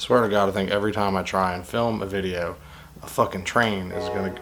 Swear to God, I think every time I try and film a video, a fucking train is gonna...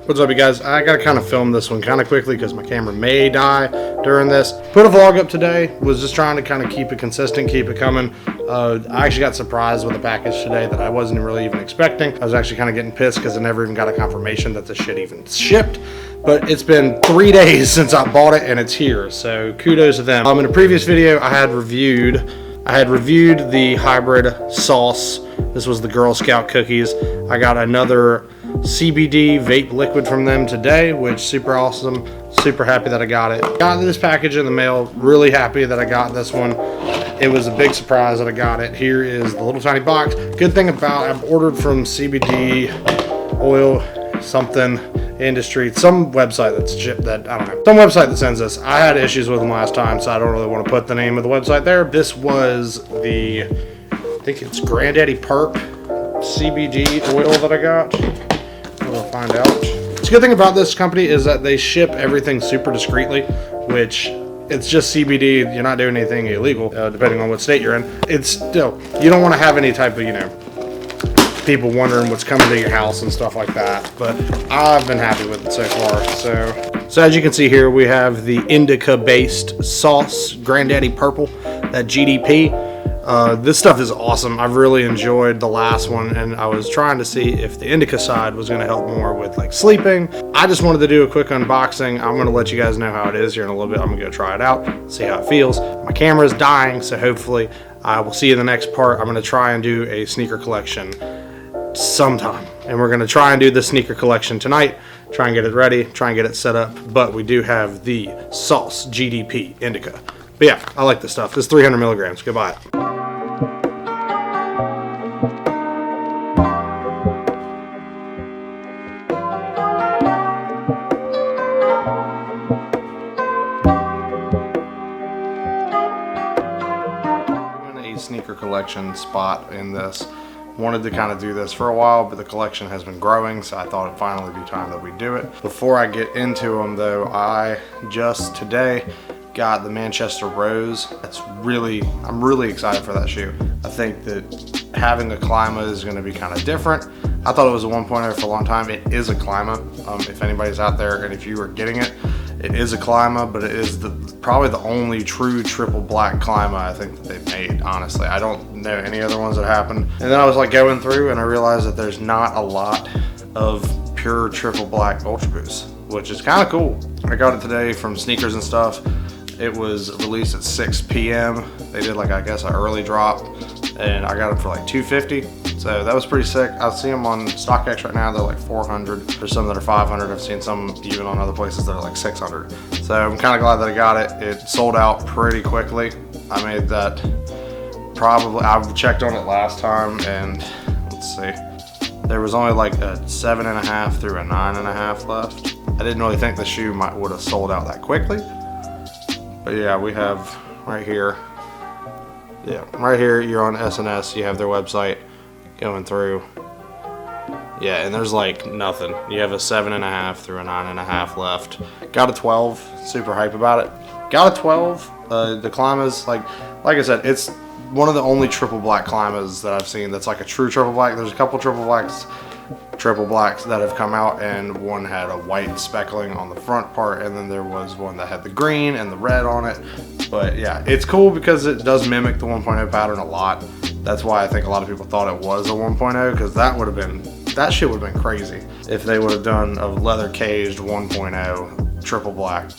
What's up, you guys? I gotta kind of film this one kind of quickly because my camera may die during this. Put a vlog up today. Was just trying to kind of keep it consistent, keep it coming. I actually got surprised with a package today that I wasn't really even expecting. I was actually kind of getting pissed because I never even got a confirmation that the shit even shipped. But it's been 3 days since I bought it and it's here, so kudos to them. In a previous video, I had reviewed the hybrid sauce. This was the Girl Scout cookies. I got another CBD vape liquid from them today, which super awesome. Super happy that I got it. Got this package in the mail. Really happy that I got this one. It was a big surprise that I got it. Here is the little tiny box. Good thing about I've ordered from CBD oil something industry, some website that's that I don't know, some website that sends this. I had issues with them last time, so I don't really want to put the name of the website there. This was the, I think it's Granddaddy Perp CBD oil that I got. We'll find out. The good thing about this company is that they ship everything super discreetly, which it's just CBD. You're not doing anything illegal, depending on what state you're in. It's still, you don't want to have any type of, you know, people wondering what's coming to your house and stuff like that. But I've been happy with it so far. So as you can see here, we have the indica-based sauce, Granddaddy Purple, that GDP. This stuff is awesome. I've really enjoyed the last one, and I was trying to see if the indica side was going to help more with like sleeping. I just wanted to do a quick unboxing. I'm going to let you guys know how it is here in a little bit. I'm going to go try it out, see how it feels. My camera is dying, so hopefully I will see you in the next part. I'm going to try and do a sneaker collection sometime, and we're going to try and do the sneaker collection tonight. Try and get it ready, try and get it set up. But we do have the Sauce GDP Indica. But yeah, I like this stuff. This is 300 milligrams. Go buy it. Sneaker collection spot in this. Wanted to kind of do this for a while, but the collection has been growing, so I thought it'd finally be time that we do it. Before I get into them though, I just today got the Manchester Rose. I'm really excited for that shoe. I think that having a Clima is going to be kind of different. I thought it was a 1.0 for a long time. It is a Clima. If anybody's out there and if you are getting it, it is a Clima, but it is probably the only true triple black Clima I think that they've made, honestly. I don't know any other ones that happened. And then I was like going through and I realized that there's not a lot of pure triple black Ultra Boosts, which is kind of cool. I got it today from Sneakers and Stuff. It was released at 6 p.m. They did like, I guess, an early drop, and I got it for like $250. So that was pretty sick. I see them on StockX right now. They're like 400. There's some that are 500. I've seen some even on other places that are like 600. So I'm kind of glad that I got it. It sold out pretty quickly. I made that probably, I checked on it last time, and let's see. There was only like a 7.5 through a 9.5 left. I didn't really think the shoe would have sold out that quickly. But yeah, we have right here. Yeah, right here you're on SNS. You have their website going through. Yeah, and there's like nothing. You have a 7.5 through a 9.5 left. Got a 12. Super hype about it. Got a 12. The Clima's like I said, it's one of the only triple black Climas that I've seen that's like a true triple black. There's a couple triple blacks that have come out, and one had a white speckling on the front part, and then there was one that had the green and the red on it. But yeah, it's cool because it does mimic the 1.0 pattern a lot. That's why I think a lot of people thought it was a 1.0, because that shit would have been crazy if they would have done a leather caged 1.0 triple black.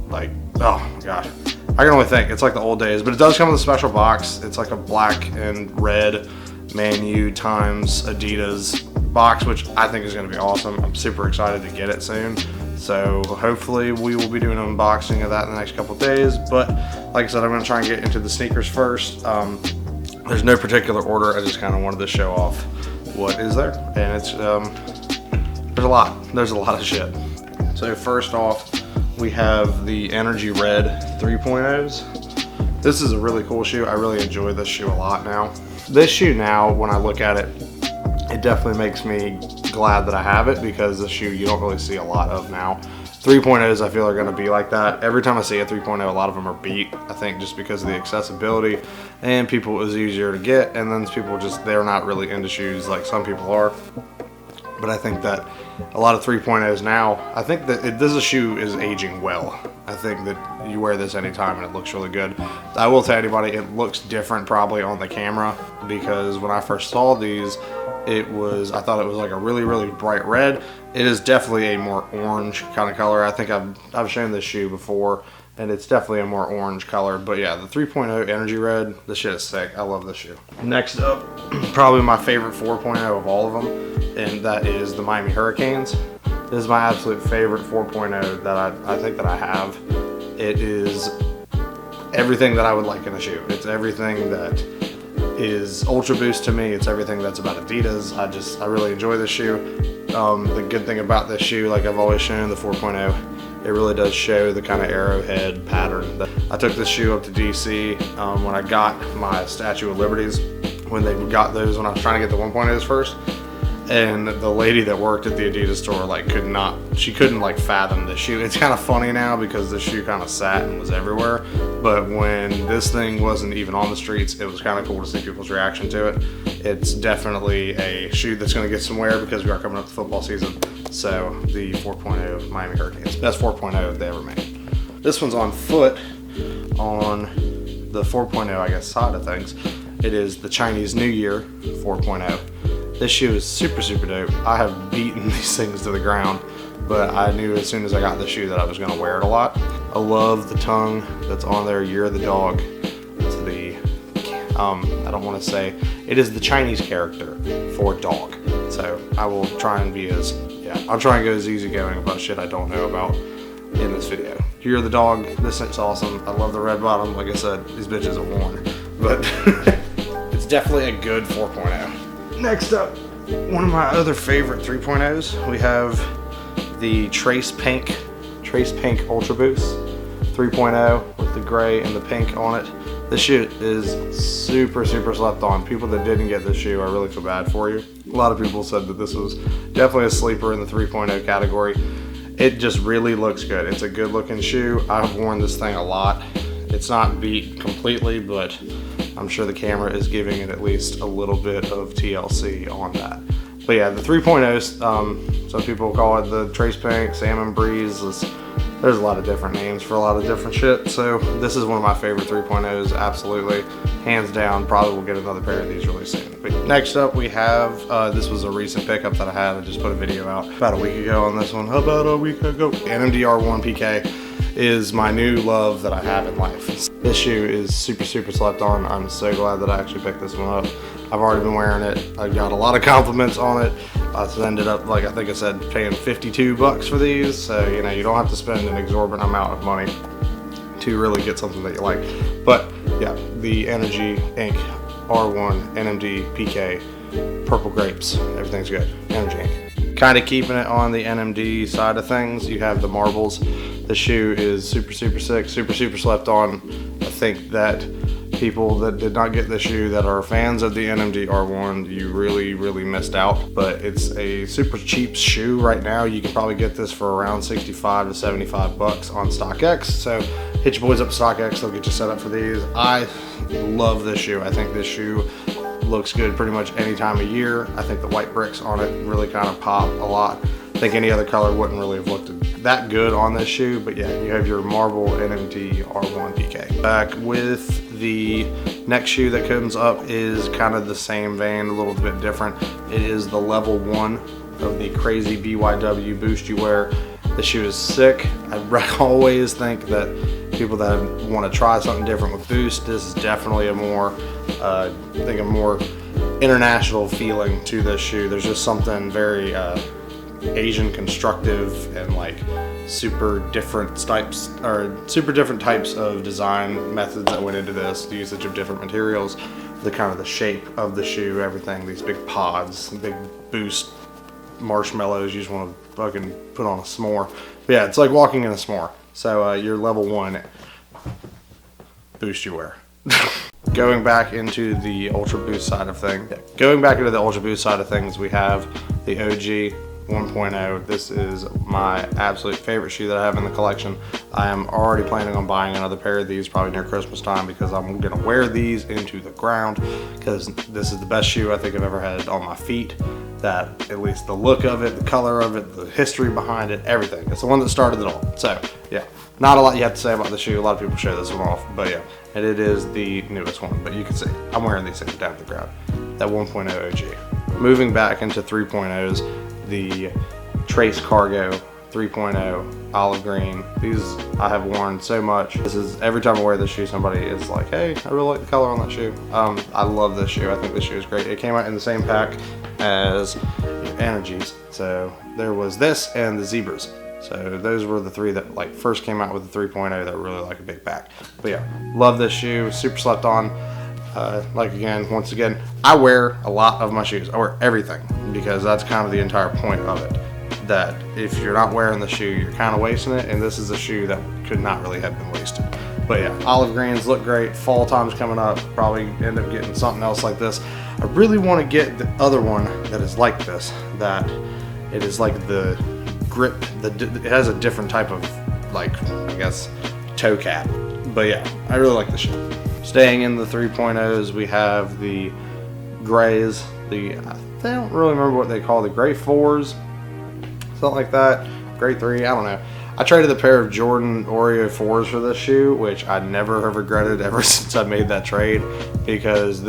Like, oh my gosh, I can only think. It's like the old days. But it does come with a special box. It's like a black and red Man U times Adidas box, which I think is going to be awesome. I'm super excited to get it soon. So hopefully we will be doing an unboxing of that in the next couple days. But like I said, I'm going to try and get into the sneakers first. There's no particular order. I just kind of wanted to show off what is there, and it's there's a lot of shit. So first off, we have the Energy Red 3.0s. This is a really cool shoe. I really enjoy this shoe a lot now. This shoe now, when I look at it, it definitely makes me glad that I have it, because the shoe you don't really see a lot of now. 3.0s I feel are going to be like that. Every time I see a 3.0, a lot of them are beat, I think, just because of the accessibility, and people, it was easier to get, and then people just, they're not really into shoes like some people are. But I think that a lot of 3.0s now, I think that this shoe is aging well. I think that you wear this anytime and it looks really good. I will tell anybody, it looks different probably on the camera, because when I first saw these, I thought it was like a really, really bright red. It is definitely a more orange kind of color. I think I've shown this shoe before, and it's definitely a more orange color. But yeah, the 3.0 Energy Red, this shit is sick. I love this shoe. Next up, probably my favorite 4.0 of all of them, and that is the Miami Hurricanes. This is my absolute favorite 4.0 that I think that I have. It is everything that I would like in a shoe. It's everything that is Ultra Boost to me. It's everything that's about Adidas. I really enjoy this shoe. The good thing about this shoe, like I've always shown, the 4.0, it really does show the kind of arrowhead pattern. I took this shoe up to DC when I got my Statue of Liberties, when they got those, when I was trying to get the 1.0s first. And the lady that worked at the Adidas store couldn't like fathom the shoe. It's kind of funny now because the shoe kind of sat and was everywhere, but when this thing wasn't even on the streets, it was kind of cool to see people's reaction to it. It's definitely a shoe that's going to get some wear because we are coming up to football season. So the 4.0 Miami Hurricanes, best 4.0 they ever made. This one's on foot on the 4.0, I guess, side of things. It is the Chinese New Year 4.0. This shoe is super, super dope. I have beaten these things to the ground, but I knew as soon as I got the shoe that I was going to wear it a lot. I love the tongue that's on there, Year of the Dog. It's the, I don't want to say, it is the Chinese character for dog. So I will try and be I'll try and go as easygoing about shit I don't know about in this video. Year of the Dog, this thing's awesome. I love the red bottom. Like I said, these bitches are worn, but it's definitely a good 4.0. Next up, one of my other favorite 3.0s, we have the Trace Pink Ultra Boost 3.0 with the gray and the pink on it. This shoe is super, super slept on. People that didn't get this shoe, I really feel bad for you. A lot of people said that this was definitely a sleeper in the 3.0 category. It just really looks good. It's a good looking shoe. I've worn this thing a lot. It's not beat completely, but I'm sure the camera is giving it at least a little bit of TLC on that. But yeah, the 3.0s, some people call it the Trace Pink, Salmon Breeze. There's a lot of different names for a lot of different shit. So this is one of my favorite 3.0s, absolutely. Hands down, probably will get another pair of these really soon. But next up we have, this was a recent pickup that I had. I just put a video out about a week ago on this one. About a week ago. NMD-R1 PK is my new love that I have in life. This shoe is super, super slept on. I'm so glad that I actually picked this one up. I've already been wearing it. I got a lot of compliments on it. I ended up, like I think I said, paying 52 bucks for these. So, you know, you don't have to spend an exorbitant amount of money to really get something that you like. But yeah, the Energy Ink R1 NMD PK Purple Grapes, everything's good. Energy Ink. Kind of keeping it on the NMD side of things, you have the marbles. The shoe is super, super sick, super, super slept on. I think that people that did not get the shoe that are fans of the NMD R1, you really, really missed out. But it's a super cheap shoe right now. You can probably get this for around 65 to 75 bucks on StockX. So hit your boys up at StockX, they'll get you set up for these. I love this shoe. I think this shoe looks good pretty much any time of year. I think the white bricks on it really kind of pop a lot. I think any other color wouldn't really have looked that good on this shoe, but yeah, you have your marble NMD R1 PK. Back with the next shoe that comes up is kind of the same vein, a little bit different. It is the level 1 of the crazy BYW Boost You Wear. The shoe is sick. I always think that people that want to try something different with Boost, this is definitely a more, I think a more international feeling to this shoe. There's just something very Asian constructive and like super different types of design methods that went into this, the usage of different materials, the kind of the shape of the shoe, everything, these big pods, big boost marshmallows you just want to fucking put on a s'more. But yeah, it's like walking in a s'more. So your level 1 boost you wear. Going back into the Ultra Boost side of things. We have the OG 1.0. This is my absolute favorite shoe that I have in the collection. I am already planning on buying another pair of these probably near Christmas time, because I'm gonna wear these into the ground, because this is the best shoe I think I've ever had on my feet. That, at least the look of it, the color of it, the history behind it, everything. It's the one that started it all. So yeah, not a lot you have to say about the shoe. A lot of people show this one off, but yeah, and it is the newest one. But you can see I'm wearing these things down to the ground. That 1.0 OG. Moving back into 3.0s, the Trace Cargo 3.0 olive green. These I have worn so much. This is, every time I wear this shoe, somebody is like, hey, I really like the color on that shoe. I love this shoe. I think this shoe is great. It came out in the same pack as Energies. So there was this and the Zebras. So those were the three that like first came out with the 3.0 that were really like a big pack. But yeah, love this shoe. Super slept on. Once again, I wear a lot of my shoes. I wear everything, because that's kind of the entire point of it. That if you're not wearing the shoe, you're kind of wasting it, and this is a shoe that could not really have been wasted. But yeah, olive greens look great. Fall time's coming up. Probably end up getting something else like this. I really want to get the other one that is like this. That it is like the grip. It has a different type of, like, I guess, toe cap. But yeah, I really like the shoe. Staying in the 3.0s, we have the grays. I don't really remember what they call the gray 4s. Something like that. Gray 3, I don't know. I traded a pair of Jordan Oreo 4s for this shoe, which I never have regretted ever since I made that trade, because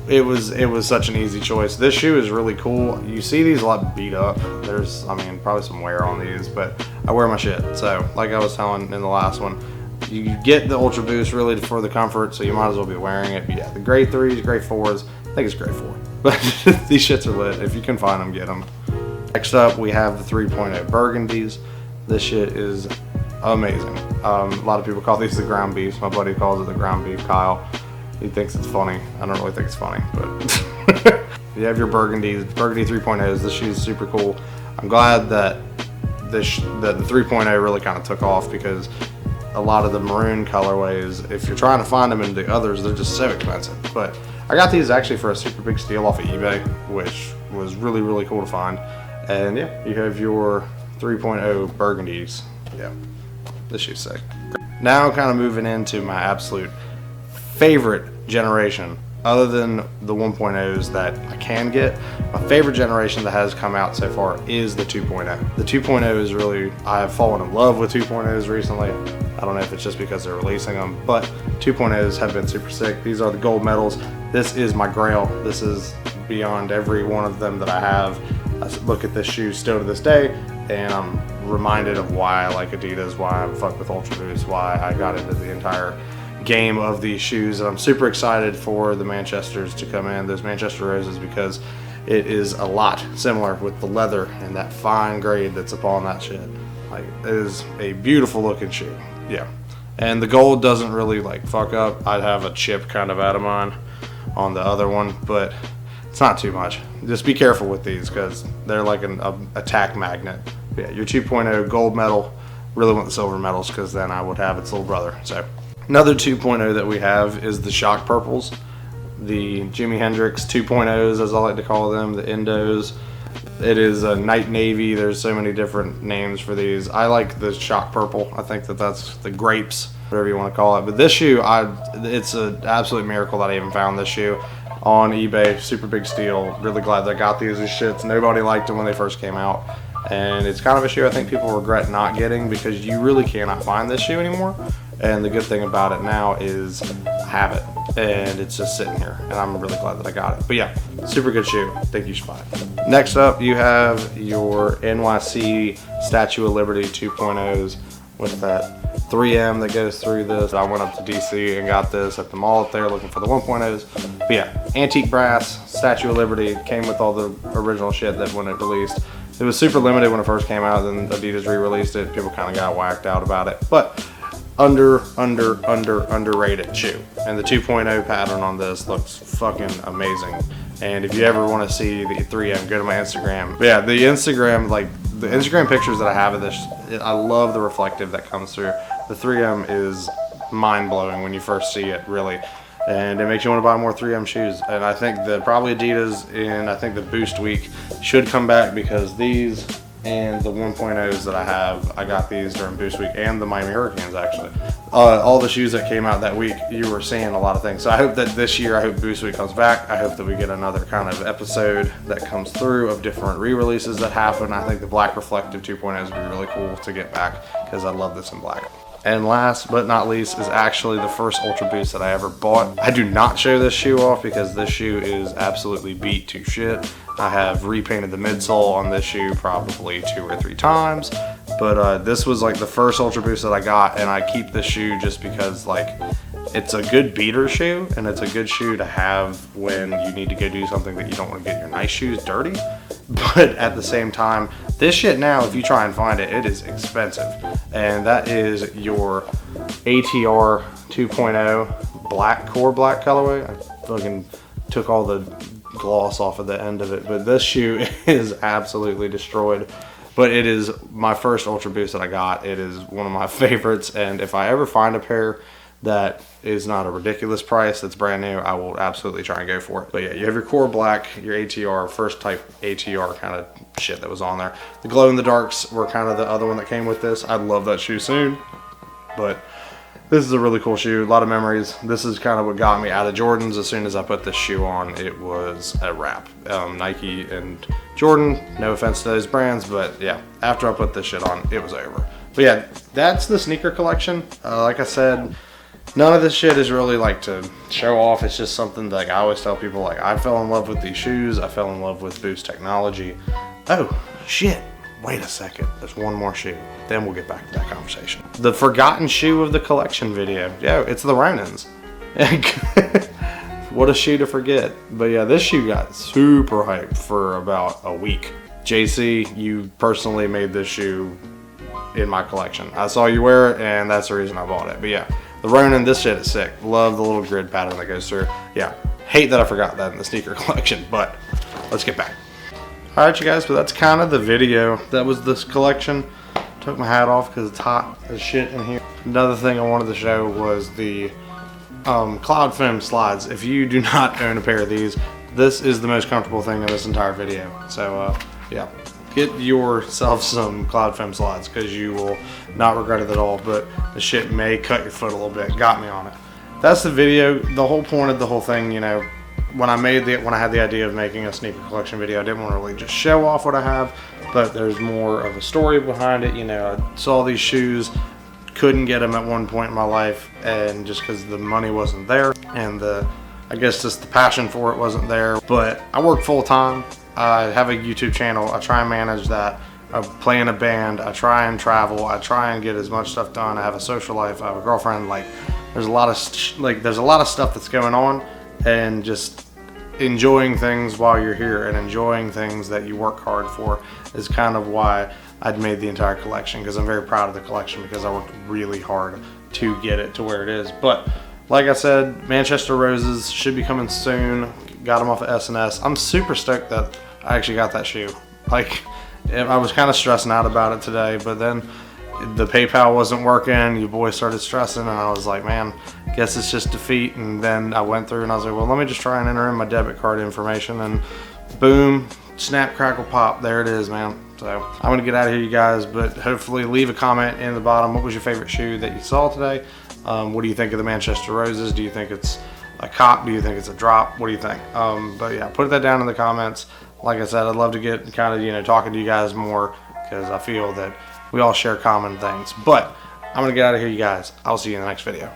it was such an easy choice. This shoe is really cool. You see these a lot beat up. There's, I mean, probably some wear on these, but I wear my shit. So, like I was telling in the last one, you get the Ultra Boost really for the comfort, so you might as well be wearing it. But yeah, the gray 3s, gray 4s, I think it's gray 4. But these shits are lit. If you can find them, get them. Next up, we have the 3.0 Burgundies. This shit is amazing. A lot of people call these the ground beefs. My buddy calls it the ground beef, Kyle. He thinks it's funny. I don't really think it's funny, but you have your Burgundy 3.0s. This shoe is super cool. I'm glad that the 3.0 really kind of took off, because a lot of the maroon colorways, if you're trying to find them in the others, they're just so expensive. But I got these actually for a super big steal off of eBay, which was really, really cool to find. And yeah, you have your 3.0 Burgundies. Yeah, this shoe's sick. Now kind of moving into my absolute favorite generation, other than the 1.0s that I can get. My favorite generation that has come out so far is the 2.0. The 2.0 is really, I have fallen in love with 2.0s recently. I don't know if it's just because they're releasing them, but 2.0s have been super sick. These are the gold medals. This is my grail. This is beyond every one of them that I have. I look at this shoe still to this day, and I'm reminded of why I like Adidas, why I fuck with Ultra Boost, why I got into the entire game of these shoes. And I'm super excited for the Manchesters to come in, those Manchester Roses, because it is a lot similar with the leather and that fine grade that's upon that shit. Like, it is a beautiful looking shoe. Yeah, and the gold doesn't really like fuck up. I'd have a chip kind of out of mine on the other one, but it's not too much. Just be careful with these, because they're like an attack magnet. But yeah, your 2.0 gold medal. Really want the silver medals, because then I would have its little brother. So another 2.0 that we have is the shock purples, the Jimi Hendrix 2.0s, as I like to call them, the Endos. It is a night navy. There's so many different names for these. I like the shock purple. I think that that's the grapes, whatever you want to call it. But this shoe, it's an absolute miracle that I even found this shoe on eBay. Super big steal. Really glad that I got these shits. Nobody liked them when they first came out. And it's kind of a shoe I think people regret not getting, because you really cannot find this shoe anymore. And the good thing about it now is I have it, and it's just sitting here, and I'm really glad that I got it. But yeah, super good shoe. I think you should buy it. Next up, you have your NYC Statue of Liberty 2.0s with that 3M that goes through this. I went up to DC and got this at the mall up there looking for the 1.0s. But yeah, antique brass, Statue of Liberty, came with all the original shit that when it released. It was super limited when it first came out, then Adidas re-released it. People kind of got whacked out about it, but underrated shoe. And the 2.0 pattern on this looks fucking amazing. And if you ever want to see the 3M, go to my Instagram. But yeah, the Instagram pictures that I have of this, I love the reflective that comes through. The 3M is mind-blowing when you first see it, really. And it makes you want to buy more 3M shoes. And I think that probably Adidas and I think the Boost Week should come back, because these and the 1.0s that I have, I got these during Boost Week and the Miami Hurricanes actually. All the shoes that came out that week, you were seeing a lot of things. So I hope that this year, I hope Boost Week comes back. I hope that we get another kind of episode that comes through of different re-releases that happen. I think the black reflective 2.0s would be really cool to get back, because I love this in black. And last but not least is actually the first Ultra Boost that I ever bought. I do not show this shoe off because this shoe is absolutely beat to shit. I have repainted the midsole on this shoe probably 2 or 3 times. But this was like the first Ultra Boost that I got, and I keep this shoe just because like it's a good beater shoe, and it's a good shoe to have when you need to go do something that you don't want to get your nice shoes dirty. But at the same time, this shit now, if you try and find it, it is expensive. And that is your ATR 2.0 black, core black colorway. I fucking took all the gloss off of the end of it, but this shoe is absolutely destroyed. But it is my first Ultra Boost that I got. It is one of my favorites, and if I ever find a pair that is not a ridiculous price, that's brand new, I will absolutely try and go for it. But yeah, you have your core black, your ATR, first type ATR kind of shit that was on there. The glow in the darks were kind of the other one that came with this. I'd love that shoe soon, but this is a really cool shoe, a lot of memories. This is kind of what got me out of Jordans. As soon as I put this shoe on, it was a wrap. Nike and Jordan, no offense to those brands, but yeah, after I put this shit on, it was over. But yeah, that's the sneaker collection. Like I said, none of this shit is really like to show off. It's just something that, like, I always tell people, like, I fell in love with these shoes. I fell in love with Boost technology. Oh, shit. Wait a second. There's one more shoe. Then we'll get back to that conversation. The forgotten shoe of the collection video. Yeah, it's the Ronins. What a shoe to forget. But yeah, this shoe got super hyped for about a week. JC, you personally made this shoe in my collection. I saw you wear it, and that's the reason I bought it. But yeah, the Ronin, this shit is sick. Love the little grid pattern that goes through. Yeah, hate that I forgot that in the sneaker collection, but let's get back. All right, you guys, but that's kind of the video. That was this collection. Took my hat off because it's hot as shit in here. Another thing I wanted to show was the cloud foam slides. If you do not own a pair of these, this is the most comfortable thing in this entire video. So yeah, get yourself some cloud foam slides because you will not regret it at all, but the shit may cut your foot a little bit. Got me on it. That's the video. The whole point of the whole thing, you know, when I had the idea of making a sneaker collection video, I didn't want to really just show off what I have, but there's more of a story behind it. You know, I saw these shoes, couldn't get them at one point in my life, and just because the money wasn't there, and I guess just the passion for it wasn't there. But I work full time. I have a YouTube channel. I try and manage that. I play in a band. I try and travel. I try and get as much stuff done. I have a social life. I have a girlfriend. Like, there's a lot of stuff that's going on, and just enjoying things while you're here and enjoying things that you work hard for is kind of why I'd made the entire collection, because I'm very proud of the collection because I worked really hard to get it to where it is. But like I said, Manchester Roses should be coming soon. Got them off of S&S. I'm super stoked that I actually got that shoe. Like, I was kind of stressing out about it today, but then the PayPal wasn't working. Your boy started stressing, and I was like, man, guess it's just defeat. And then I went through and I was like, well, let me just try and enter in my debit card information, and boom, snap, crackle, pop, there it is, man. So I'm gonna get out of here, you guys, but hopefully leave a comment in the bottom. What was your favorite shoe that you saw today? What do you think of the Manchester Roses? Do you think it's a cop? Do you think it's a drop? What do you think? But yeah, put that down in the comments. Like I said, I'd love to get kind of, you know, talking to you guys more, because I feel that we all share common things. But I'm gonna get out of here, you guys. I'll see you in the next video.